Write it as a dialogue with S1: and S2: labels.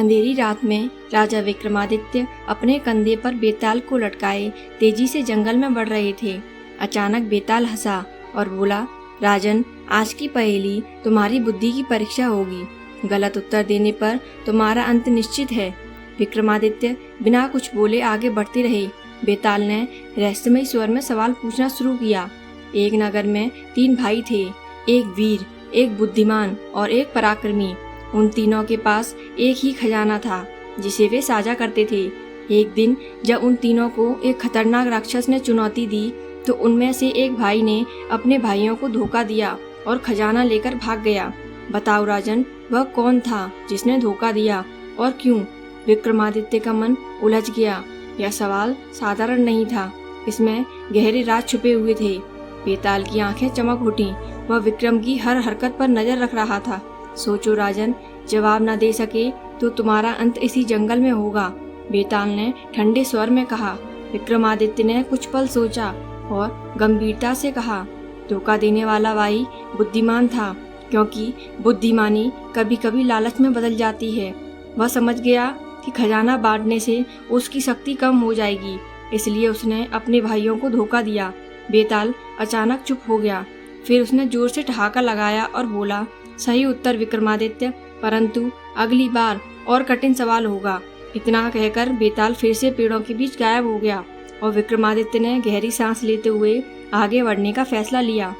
S1: अंधेरी रात में राजा विक्रमादित्य अपने कंधे पर बेताल को लटकाए तेजी से जंगल में बढ़ रहे थे। अचानक बेताल हंसा और बोला, राजन, आज की पहेली तुम्हारी बुद्धि की परीक्षा होगी। गलत उत्तर देने पर तुम्हारा अंत निश्चित है। विक्रमादित्य बिना कुछ बोले आगे बढ़ते रहे। बेताल ने रहस्यमय स्वर में सवाल पूछना शुरू किया। एक नगर में 3 भाई थे, एक वीर, एक बुद्धिमान और एक पराक्रमी। उन तीनों के पास एक ही खजाना था जिसे वे साझा करते थे। एक दिन जब उन तीनों को एक खतरनाक राक्षस ने चुनौती दी तो उनमें से एक भाई ने अपने भाइयों को धोखा दिया और खजाना लेकर भाग गया। बताओ राजन, वह कौन था जिसने धोखा दिया और क्यों? विक्रमादित्य का मन उलझ गया। यह सवाल साधारण नहीं था, इसमें गहरे राज छुपे हुए थे। बेताल की आंखें चमक उठी। वह विक्रम की हर हरकत पर नजर रख रहा था। सोचो राजन, जवाब न दे सके तो तुम्हारा अंत इसी जंगल में होगा, बेताल ने ठंडे स्वर में कहा। विक्रमादित्य ने कुछ पल सोचा और गंभीरता से कहा, धोखा देने वाला भाई बुद्धिमान था, क्योंकि बुद्धिमानी कभी कभी लालच में बदल जाती है। वह समझ गया कि खजाना बांटने से उसकी शक्ति कम हो जाएगी, इसलिए उसने अपने भाइयों को धोखा दिया। बेताल अचानक चुप हो गया। फिर उसने जोर से ठहाका लगाया और बोला, सही उत्तर विक्रमादित्य, परंतु अगली बार और कठिन सवाल होगा। इतना कहकर बेताल फिर से पेड़ों के बीच गायब हो गया और विक्रमादित्य ने गहरी सांस लेते हुए आगे बढ़ने का फैसला लिया।